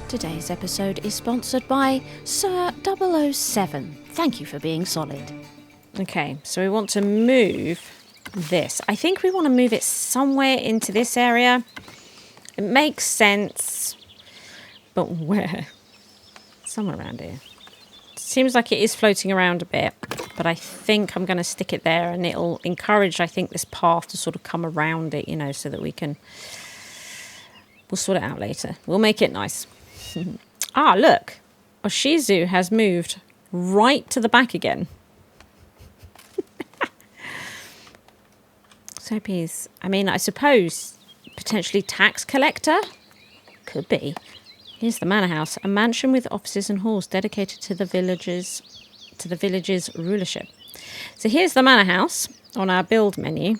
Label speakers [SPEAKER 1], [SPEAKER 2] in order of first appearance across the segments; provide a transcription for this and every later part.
[SPEAKER 1] Today's episode is sponsored by Sir 007. Thank you for being solid. Okay, so we want to move this. I think we want to move it somewhere into this area. It makes sense, but where? Somewhere around here. Seems like it is floating around a bit, but I think I'm going to stick it there, and it'll encourage, I think, this path to sort of come around it, you know, so that we can... We'll sort it out later. We'll make it nice. Ah, look. Oshizu has moved right to the back again. So he's... I mean, I suppose potentially tax collector? Could be. Here's the manor house, a mansion with offices and halls dedicated to the village's rulership. So here's the manor house on our build menu.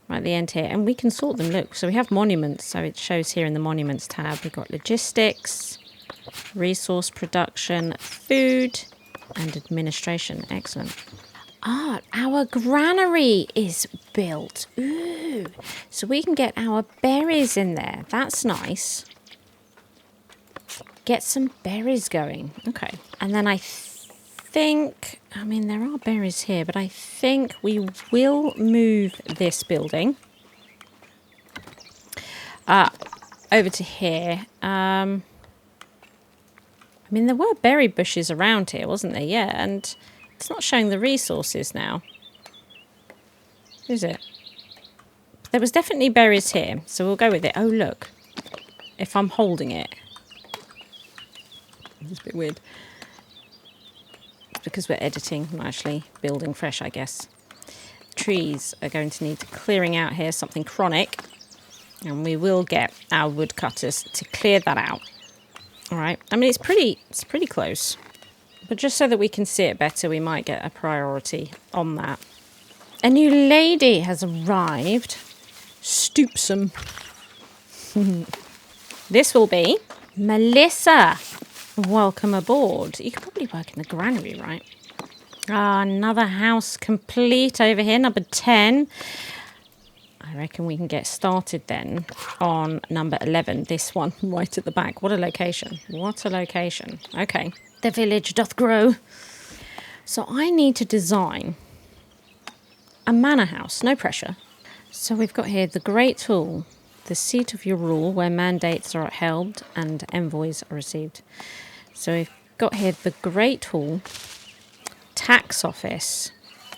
[SPEAKER 1] Right at the end here, and we can sort them. Look, so we have monuments, so it shows here in the monuments tab. We've got logistics, resource production, food, and administration. Excellent. Ah, our granary is built. Ooh, so we can get our berries in there. That's nice. Get some berries going. Okay, and then I think, I mean, there are berries here, but I think we will move this building over to here. I mean, there were berry bushes around here, wasn't there? Yeah, and it's not showing the resources now. Is it? There was definitely berries here, so we'll go with it. Oh, look. If I'm holding it. It's a bit weird. Because we're editing, not actually building fresh, I guess. Trees are going to need clearing out here, something chronic. And we will get our woodcutters to clear that out. All right. I mean, it's pretty close. But just so that we can see it better, we might get a priority on that. A new lady has arrived. Stoopsome. This will be Melissa. Welcome aboard. You could probably work in the granary, right? Ah, another house complete over here, number 10. I reckon we can get started then on number 11, this one right at the back. What a location. What a location. Okay. The village doth grow. So I need to design a manor house. No pressure. So we've got here the Great Hall, the seat of your rule, where mandates are held and envoys are received. So we've got here the Great Hall, tax office,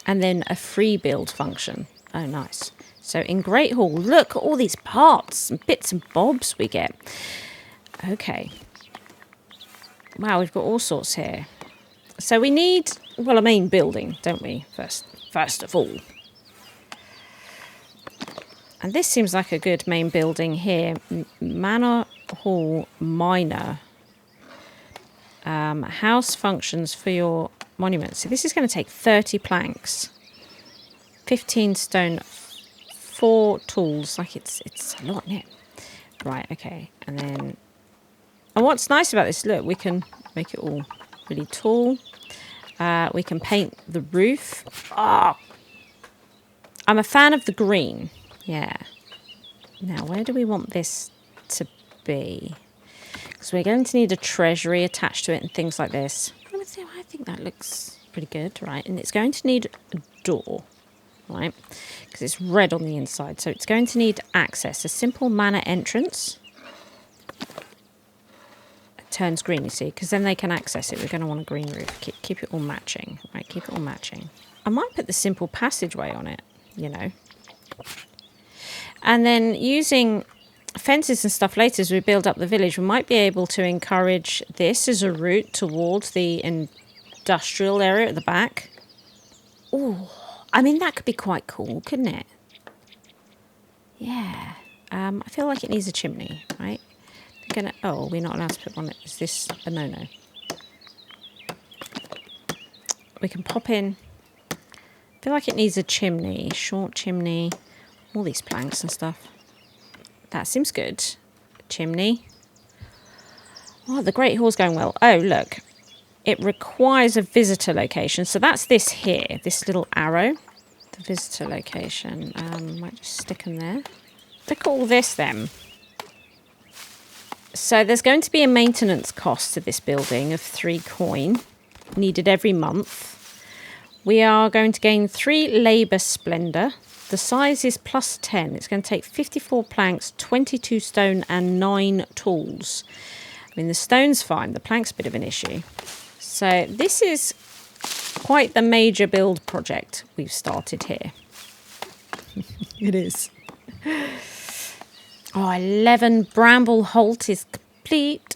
[SPEAKER 1] and then a free build function. Oh, nice. So in Great Hall, look at all these parts and bits and bobs we get. Okay. Wow, we've got all sorts here. So we need, well, a main building, don't we? First of all. And this seems like a good main building here. Manor Hall Minor. House functions for your monuments. So this is going to take 30 planks. 15 stone. 4 tools. Like it's a lot, isn't it? Right, okay. And then... And what's nice about this, look, we can make it all really tall. We can paint the roof. Oh, I'm a fan of the green. Yeah. Now, where do we want this to be? Because we're going to need a treasury attached to it and things like this. I think that looks pretty good, right? And it's going to need a door, right? Because it's red on the inside. So it's going to need access. A simple manor entrance. It turns green, you see, because then they can access it. We're going to want a green roof. Keep it all matching, right? Keep it all matching. I might put the simple passageway on it, you know. And then using fences and stuff later as we build up the village, we might be able to encourage this as a route towards the industrial area at the back. Oh, I mean, that could be quite cool, couldn't it? Yeah. I feel like it needs a chimney, right? Oh, we're not allowed to put one. Is this a no-no? We can pop in. I feel like it needs a chimney. Short chimney. All these planks and stuff. That seems good. Chimney. Oh, the Great Hall's going well. Oh, look. It requires a visitor location. So that's this here. This little arrow. The visitor location. Might just stick them there. Look at all this then. So there's going to be a maintenance cost to this building of 3 coin, needed every month. We are going to gain 3 labour splendour. The size is +10. It's going to take 54 planks, 22 stone and 9 tools. I mean, the stone's fine. The plank's a bit of an issue. So this is quite the major build project we've started here. It is. Oh, 11 Bramble Holt is complete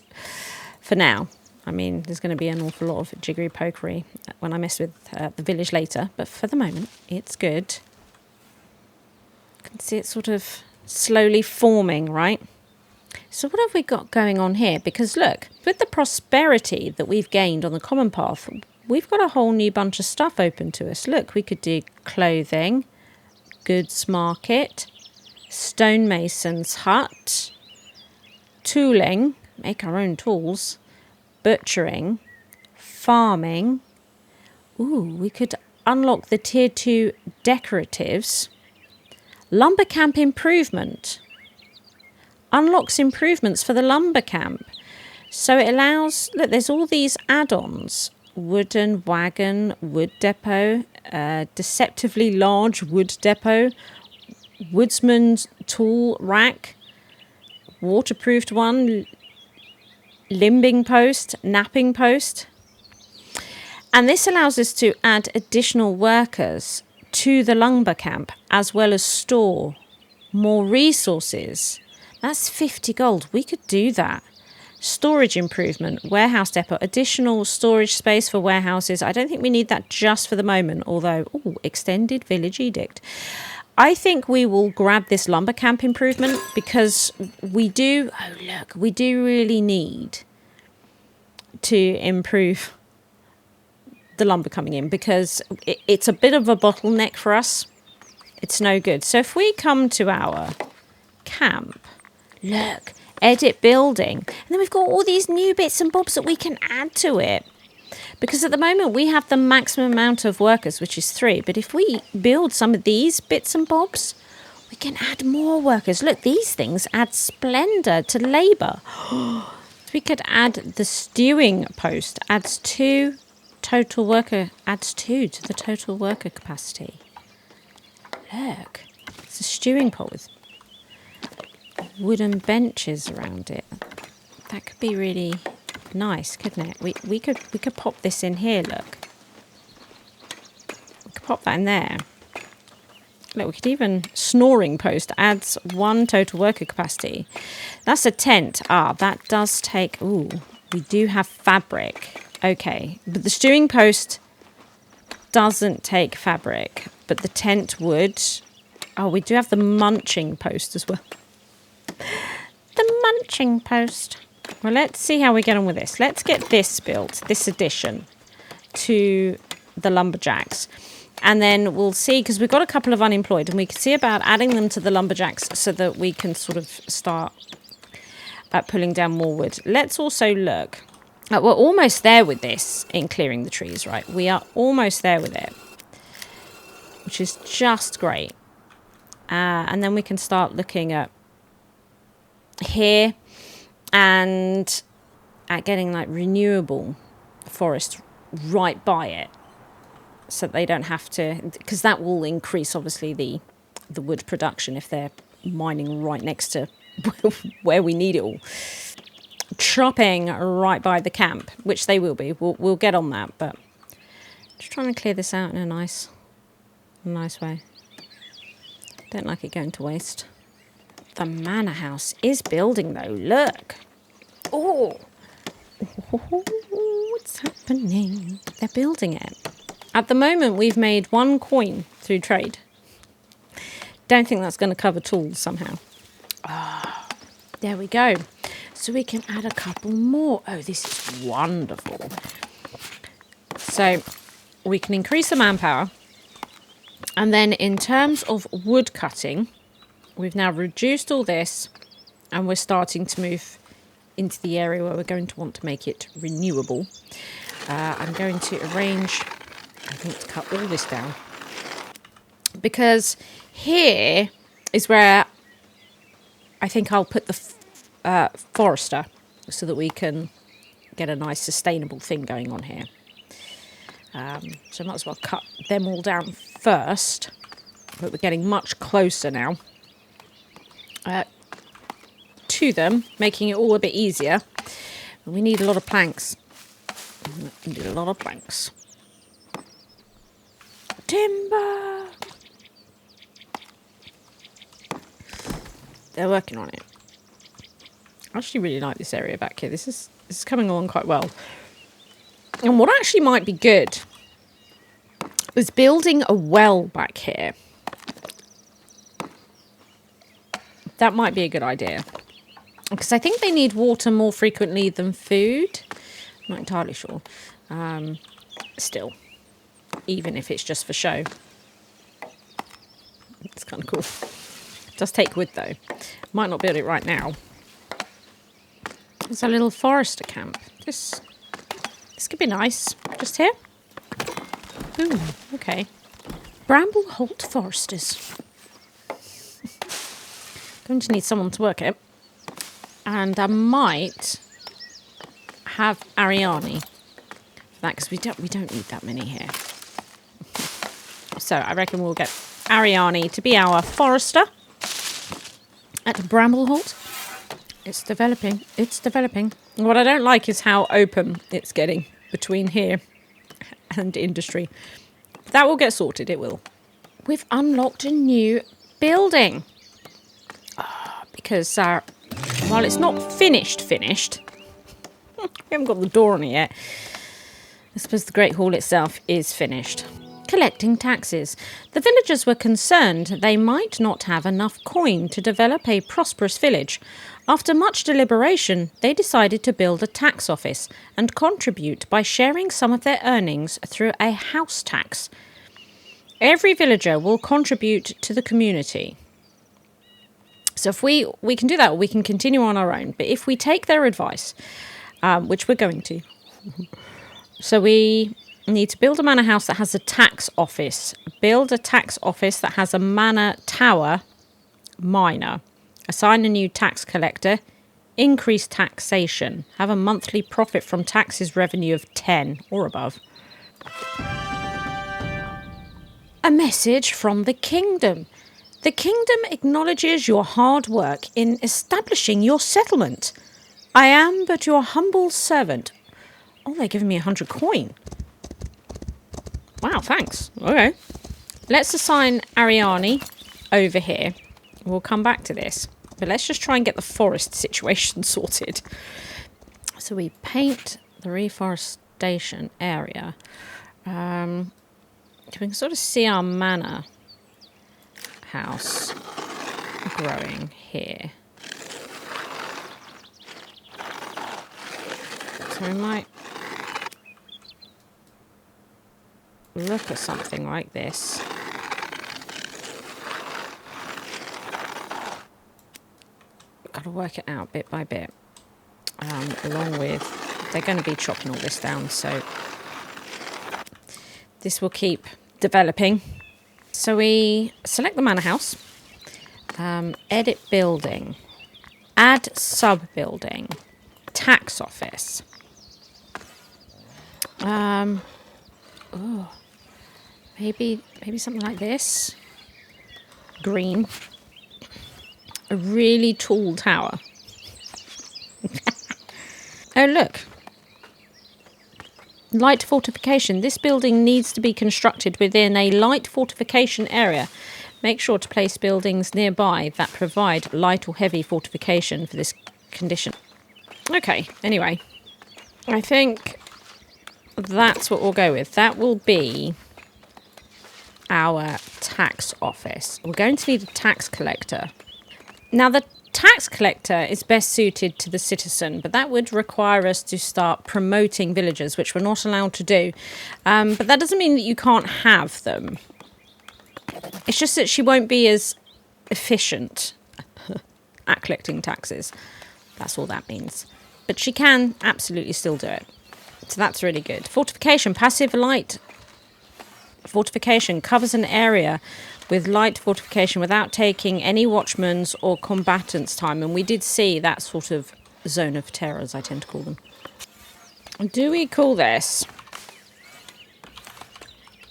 [SPEAKER 1] for now. I mean, there's going to be an awful lot of jiggery pokery when I mess with the village later. But for the moment, it's good. You can see it sort of slowly forming, right? So what have we got going on here? Because look, with the prosperity that we've gained on the common path, we've got a whole new bunch of stuff open to us. Look, we could do clothing, goods market, stonemason's hut, tooling, make our own tools, butchering, farming. Ooh, we could unlock the tier 2 decoratives. Lumber camp improvement. Unlocks improvements for the lumber camp. So it allows, look, there's all these add-ons. Wooden wagon, wood depot, deceptively large wood depot, woodsman's tool rack, waterproofed one, limbing post, napping post. And this allows us to add additional workers to the lumber camp, as well as store more resources. That's 50 gold. We could do that. Storage improvement, warehouse depot, additional storage space for warehouses. I don't think we need that just for the moment, although, extended village edict. I think we will grab this lumber camp improvement because we do really need to improve the lumber coming in because it's a bit of a bottleneck for us. It's no good. So if we come to our camp, look, edit building, and then we've got all these new bits and bobs that we can add to it. Because at the moment we have the maximum amount of workers, which is 3. But if we build some of these bits and bobs, we can add more workers. Look, these things add splendour to labour. We could add the stewing post, adds 2 total worker, adds 2 to the total worker capacity. Look, it's a stewing pot with wooden benches around it. That could be really nice, couldn't it? We could pop this in here, look. We could pop that in there. Look, we could even snoring post adds 1 total worker capacity. That's a tent. That does take we do have fabric. Okay, but the stewing post doesn't take fabric, but the tent would. We do have the munching post as well. The munching post. Well, let's see how we get on with this. Let's get this built, this addition to the lumberjacks. And then we'll see, because we've got a couple of unemployed, and we can see about adding them to the lumberjacks so that we can sort of start pulling down more wood. Let's also look. We're almost there with this in clearing the trees, right? We are almost there with it, which is just great. And then we can start looking at here and at getting like renewable forest right by it, so that they don't have to, because that will increase obviously the wood production if they're mining right next to where we need it all. Chopping right by the camp, which they will be. We'll get on that, but just trying to clear this out in a nice way. Don't like it going to waste. The manor house is building though. Look. Oh, what's happening? They're building it. At the moment, we've made 1 coin through trade. Don't think that's going to cover tools somehow. There we go. So we can add a couple more. Oh, this is wonderful. So we can increase the manpower. And then in terms of wood cutting, we've now reduced all this and we're starting to move into the area where we're going to want to make it renewable. I'm going to arrange, I think, to cut all this down. Because here is where I think I'll put forester so that we can get a nice sustainable thing going on here. So I might as well cut them all down first, but we're getting much closer now to them, making it all a bit easier. And we need a lot of planks. We need a lot of planks. Timber! They're working on it. I actually really like this area back here. This is coming along quite well. And what actually might be good is building a well back here. That might be a good idea. Because I think they need water more frequently than food. I'm not entirely sure. Still, even if it's just for show. It's kind of cool. It does take wood though. Might not build it right now. There's a little forester camp. This could be nice. Just here. Ooh, okay. Bramble Holt Foresters. Going to need someone to work it. And I might have Ariani for that, because we don't need that many here. So I reckon we'll get Ariani to be our forester at Bramble Holt. It's developing. It's developing. What I don't like is how open it's getting between here and industry. That will get sorted. It will. We've unlocked a new building. Because while it's not finished, we haven't got the door on it yet. I suppose the Great Hall itself is finished. Collecting taxes. The villagers were concerned they might not have enough coin to develop a prosperous village. After much deliberation, they decided to build a tax office and contribute by sharing some of their earnings through a house tax. Every villager will contribute to the community. So if we can do that, or we can continue on our own. But if we take their advice, which we're going to, so we need to build a manor house that has a tax office. Build a tax office that has a manor tower minor. Assign a new tax collector. Increase taxation. Have a monthly profit from taxes revenue of 10 or above. A message from the kingdom. The kingdom acknowledges your hard work in establishing your settlement. I am but your humble servant. Oh, they're giving me 100 coin. Wow, thanks. Okay. Let's assign Ariani over here. We'll come back to this. But let's just try and get the forest situation sorted. So we paint the reforestation area. So we can sort of see our manor house growing here. So we might look at something like this. Got to work it out bit by bit. Along with, they're going to be chopping all this down, so this will keep developing. So we select the manor house, edit building, add sub-building, tax office. Maybe something like this. Green. A really tall tower. Oh, look. Light fortification. This building needs to be constructed within a light fortification area. Make sure to place buildings nearby that provide light or heavy fortification for this condition. Okay, anyway. I think that's what we'll go with. That will be our tax office. We're going to need a tax collector. Now, the tax collector is best suited to the citizen, but that would require us to start promoting villagers, which we're not allowed to do. But that doesn't mean that you can't have them. It's just that she won't be as efficient at collecting taxes. That's all that means. But she can absolutely still do it. So that's really good. Fortification, passive light. Fortification covers an area with light fortification without taking any watchmen's or combatants' time. And we did see that sort of zone of terror, as I tend to call them. Do we call this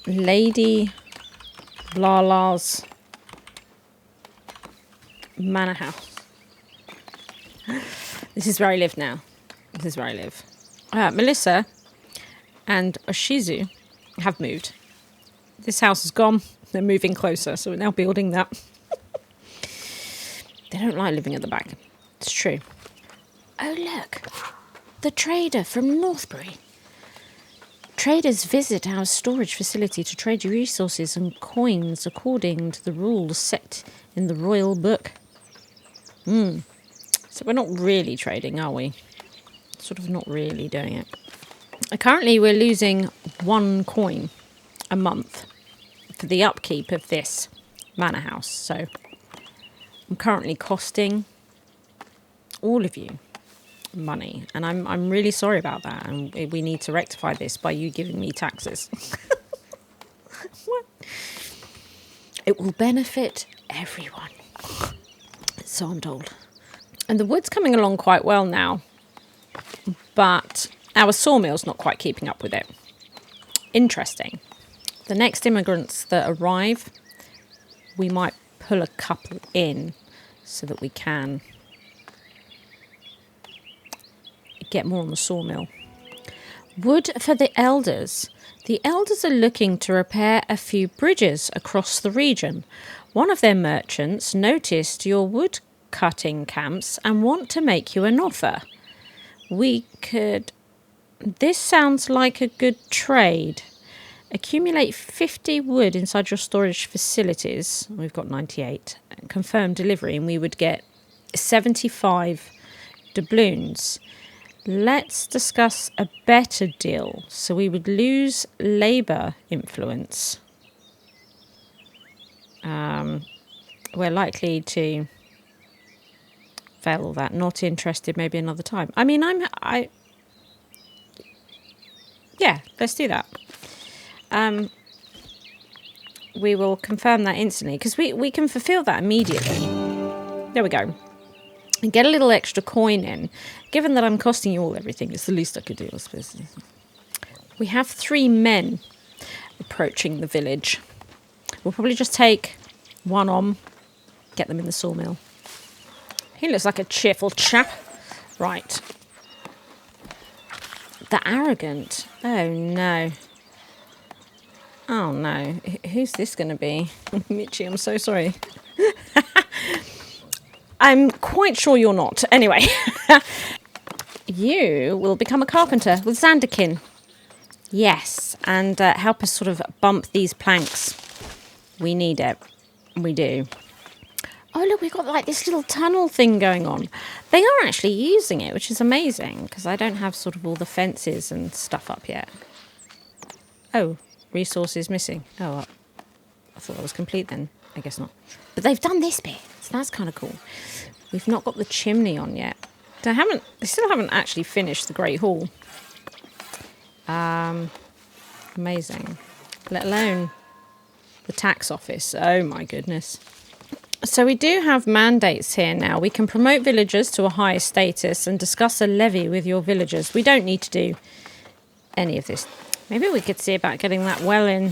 [SPEAKER 1] Lady Blarla's Manor House? This is where I live now. This is where I live. Melissa and Oshizu have moved. This house is gone. They're moving closer, so we're now building that. They don't like living at the back. It's true. Oh, look. The trader from Northbury. Traders visit our storage facility to trade resources and coins according to the rules set in the royal book. So we're not really trading, are we? Sort of not really doing it. Currently, we're losing 1 coin a month for the upkeep of this manor house. So I'm currently costing all of you money, and I'm really sorry about that. And we need to rectify this by you giving me taxes. What? It will benefit everyone. So I'm told. And the wood's coming along quite well now, but our sawmill's not quite keeping up with it. Interesting. The next immigrants that arrive, we might pull a couple in so that we can get more on the sawmill. Wood for the elders. The elders are looking to repair a few bridges across the region. One of their merchants noticed your wood cutting camps and want to make you an offer. We could... This sounds like a good trade. Accumulate 50 wood inside your storage facilities. We've got 98. Confirm delivery, and we would get 75 doubloons. Let's discuss a better deal. So we would lose labour influence. We're likely to fail all that. Not interested, maybe another time. I mean, yeah, let's do that. We will confirm that instantly, because we can fulfill that immediately. There we go. And get a little extra coin in. Given that I'm costing you all everything, it's the least I could do, I suppose. We have 3 men approaching the village. We'll probably just take one on, get them in the sawmill. He looks like a cheerful chap. Right. The arrogant. Oh, no. Oh, no. Who's this going to be? Michi, I'm so sorry. I'm quite sure you're not. Anyway. You will become a carpenter with Zanderkin. Yes, and help us sort of bump these planks. We need it. We do. Oh, look, we've got like this little tunnel thing going on. They are actually using it, which is amazing, because I don't have sort of all the fences and stuff up yet. Oh, resources missing. Oh, I thought that was complete then. I guess not. But they've done this bit, so that's kind of cool. We've not got the chimney on yet. They still haven't actually finished the Great Hall. Amazing. Let alone the tax office. Oh my goodness. So we do have mandates here now. We can promote villagers to a higher status and discuss a levy with your villagers. We don't need to do any of this. Maybe we could see about getting that well in.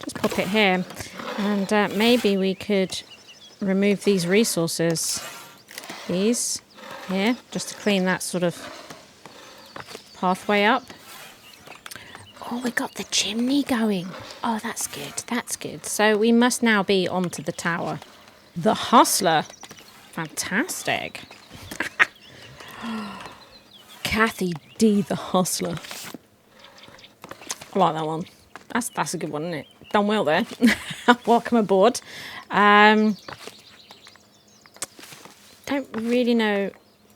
[SPEAKER 1] Just pop it here. And maybe we could remove these resources. These here, just to clean that sort of pathway up. Oh, we got the chimney going. Oh, that's good. That's good. So we must now be onto the tower. The Hustler. Fantastic. Kathy D. the Hustler. I like that one. That's a good one, isn't it? Done well there. Welcome aboard. Don't really know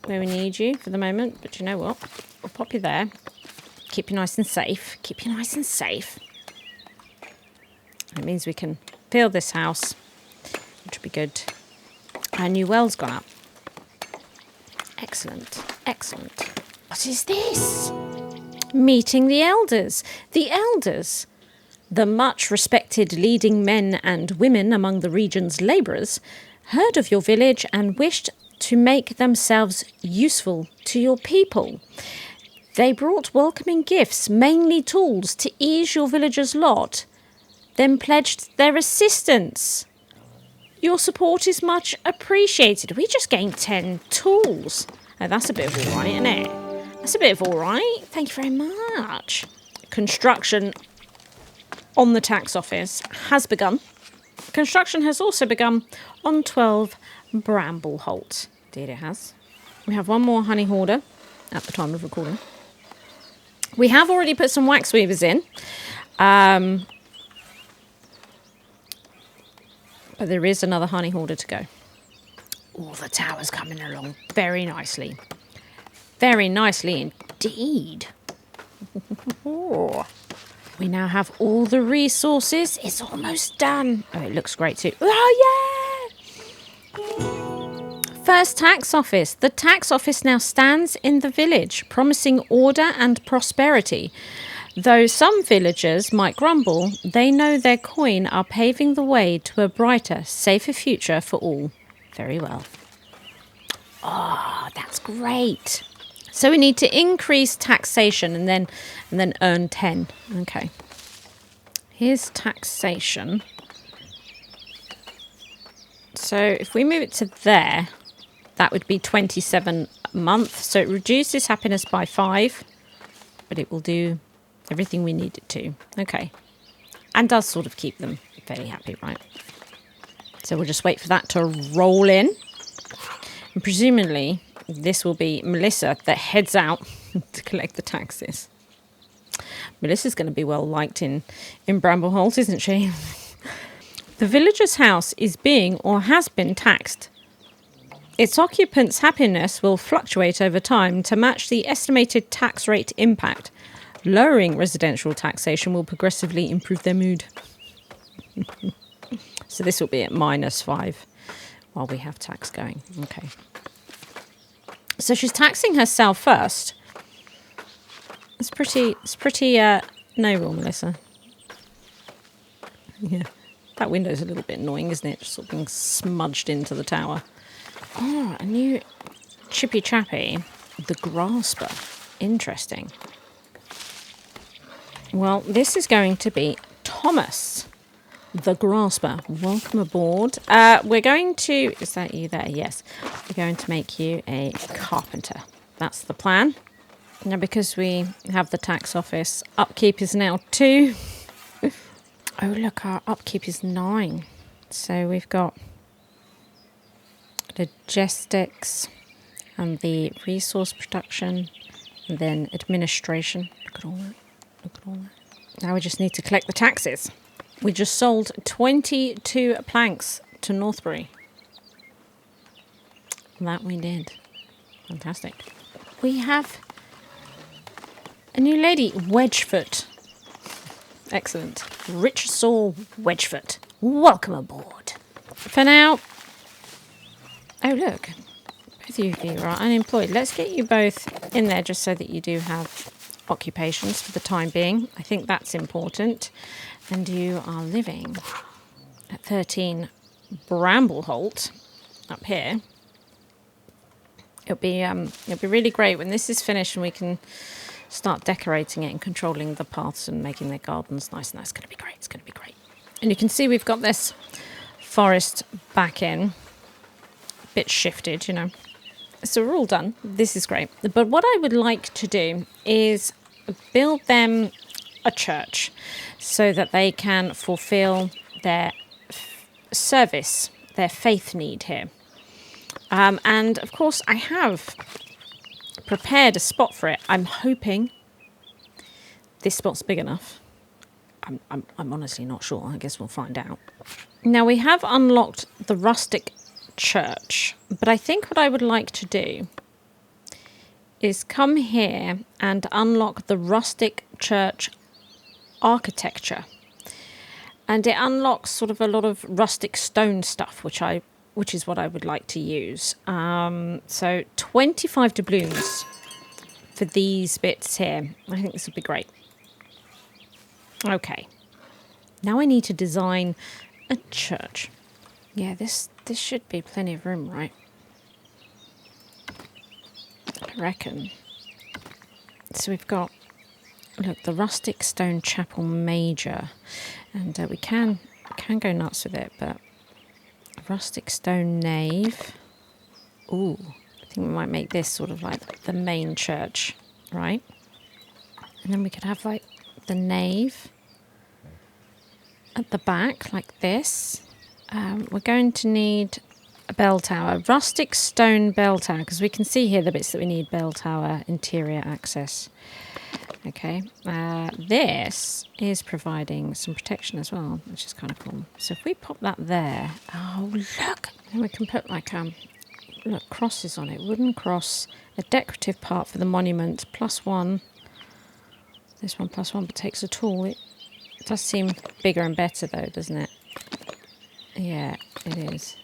[SPEAKER 1] where we need you for the moment, but you know what? We'll pop you there. Keep you nice and safe. Keep you nice and safe. It means we can build this house, which will be good. Our new well's gone up. Excellent. Excellent. What is this? Meeting the elders. The elders The much respected leading men and women among the region's labourers heard of your village and wished to make themselves useful to your people. They brought welcoming gifts, mainly tools, to ease your villagers' lot, then pledged their assistance. Your support is much appreciated. We just gained 10 tools. Oh, that's a bit of all right, isn't it? That's a bit of all right. Thank you very much. Construction on the tax office has begun. Construction has also begun on 12 Brambleholt. Indeed it has. We have one more honey hoarder at the time of recording. We have already put some wax weavers in. But there is another honey hoarder to go. Oh, the tower's coming along very nicely. Very nicely indeed. We now have all the resources. It's almost done. Oh, it looks great too. Oh, yeah! First tax office. The tax office now stands in the village, promising order and prosperity. Though some villagers might grumble, they know their coin are paving the way to a brighter, safer future for all. Very well. Oh, that's great. So we need to increase taxation and then earn 10. Okay. Here's taxation. So if we move it to there, that would be 27 a month. So it reduces happiness by 5, but it will do everything we need it to. Okay. And does sort of keep them fairly happy, right? So we'll just wait for that to roll in. And presumably, this will be Melissa that heads out to collect the taxes. Melissa's going to be well liked in Brambleholt, isn't she? The villager's house is being or has been taxed. Its occupants' happiness will fluctuate over time to match the estimated tax rate impact. Lowering residential taxation will progressively improve their mood. So this will be at -5 while we have tax going. Okay. So she's taxing herself first. It's pretty noble, Melissa. Yeah. That window's a little bit annoying, isn't it? Just sort of being smudged into the tower. Oh, a new chippy chappy. The grasper. Interesting. Well, this is going to be Thomas, the grasper. Welcome aboard. We're going to... Is that you there? Yes. We're going to make you a carpenter. That's the plan. Now, because we have the tax office, upkeep is now 2. Oh, look, our upkeep is 9. So we've got logistics and the resource production and then administration. Look at all that. Look at all that. Now we just need to collect the taxes. We just sold 22 planks to Northbury. That we did. Fantastic. We have a new lady, Wedgefoot. Excellent. Richsaw Wedgefoot. Welcome aboard. For now... Oh, look. Both of you are unemployed. Let's get you both in there just so that you do have occupations for the time being. I think that's important. And you are living at 13 Brambleholt up here. It'll be really great when this is finished and we can start decorating it and controlling the paths and making their gardens nice. It's going to be great. It's going to be great. And you can see we've got this forest back in. A bit shifted, you know. So we're all done. This is great. But what I would like to do is build them a church so that they can fulfill their service, their faith need here. And of course, I have prepared a spot for it. I'm hoping this spot's big enough. I'm honestly not sure. I guess we'll find out. Now, we have unlocked the rustic church, but I think what I would like to do is come here and unlock the rustic church architecture. And it unlocks sort of a lot of rustic stone stuff, which is what I would like to use. So 25 doubloons for these bits here. I think this would be great. Okay. Now I need to design a church. Yeah, this should be plenty of room, right? I reckon. So we've got, look, the rustic stone chapel major, and we can go nuts with it, but rustic stone nave. Ooh, I think we might make this sort of like the main church, right? And then we could have like the nave at the back like this. We're going to need a bell tower, rustic stone bell tower, because we can see here the bits that we need: bell tower, interior access. Okay, this is providing some protection as well, which is kind of cool. So if we pop that there, oh look, then we can put like look, crosses on it, wooden cross, a decorative part for the monument, +1. This one +1, but takes a tool. It does seem bigger and better though, doesn't it? Yeah, it is.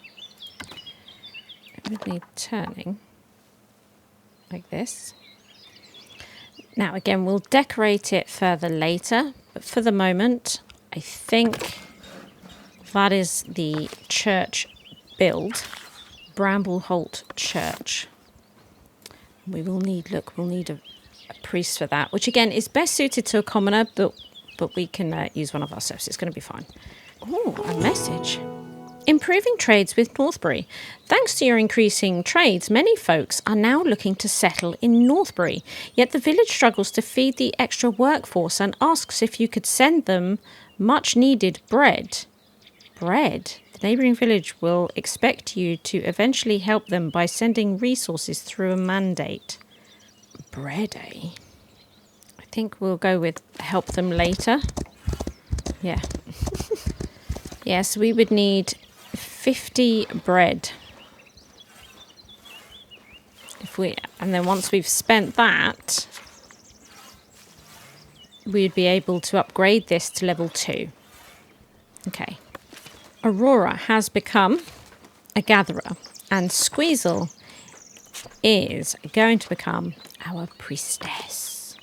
[SPEAKER 1] It would need turning like this. Now again, we'll decorate it further later, but for the moment, I think that is the church build. Brambleholt Church. We will need, look, we'll need a priest for that, which again is best suited to a commoner, but we can use one of ourselves. It's going to be fine. Oh, a message. Improving trades with Northbury. Thanks to your increasing trades, many folks are now looking to settle in Northbury. Yet the village struggles to feed the extra workforce and asks if you could send them much needed bread. Bread? The neighbouring village will expect you to eventually help them by sending resources through a mandate. Bread, eh? I think we'll go with help them later. Yeah. Yes, we would need 50 bread. And then once we've spent that, we'd be able to upgrade this to level 2. Okay. Aurora has become a gatherer, and Squeezle is going to become our priestess.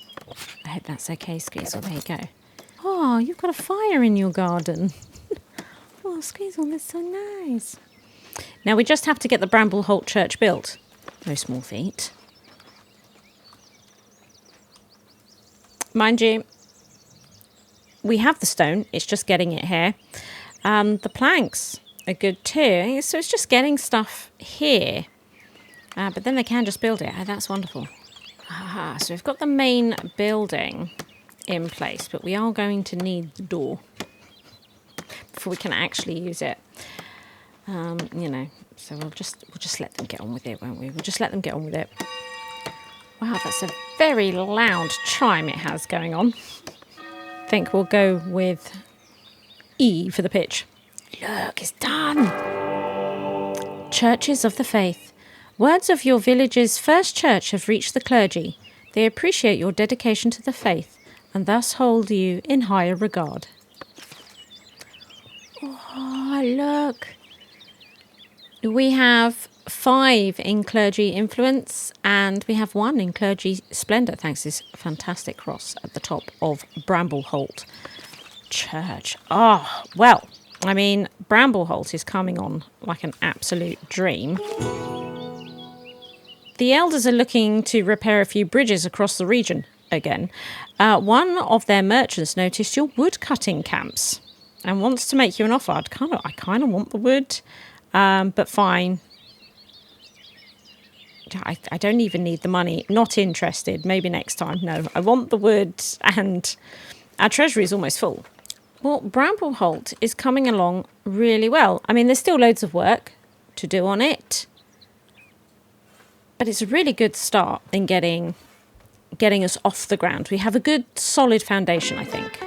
[SPEAKER 1] I hope that's okay, Squeezle. There you go. Oh, you've got a fire in your garden. Oh, Squeezle, that's so nice. Now we just have to get the Brambleholt Church built. No small feat. Mind you, we have the stone. It's just getting it here. The planks are good too. So it's just getting stuff here. But then they can just build it. Oh, that's wonderful. Aha, so we've got the main building in place, but we are going to need the door before we can actually use it. You know, so we'll just let them get on with it, won't we? We'll just let them get on with it. Wow, that's a very loud chime it has going on. I think we'll go with E for the pitch. Look, it's done. Churches of the Faith. Words of your village's first church have reached the clergy. They appreciate your dedication to the faith and thus hold you in higher regard. Oh, look. We have 5 in clergy influence and we have 1 in clergy splendour, thanks to this fantastic cross at the top of Brambleholt Church. Oh, well, I mean, Brambleholt is coming on like an absolute dream. The elders are looking to repair a few bridges across the region again. One of their merchants noticed your wood cutting camps and wants to make you an offer. I kind of want the wood, but fine. I don't even need the money. Not interested. Maybe next time. No, I want the wood, and our treasury is almost full. Well, Brambleholt is coming along really well. I mean, there's still loads of work to do on it, but it's a really good start in getting us off the ground. We have a good, solid foundation, I think.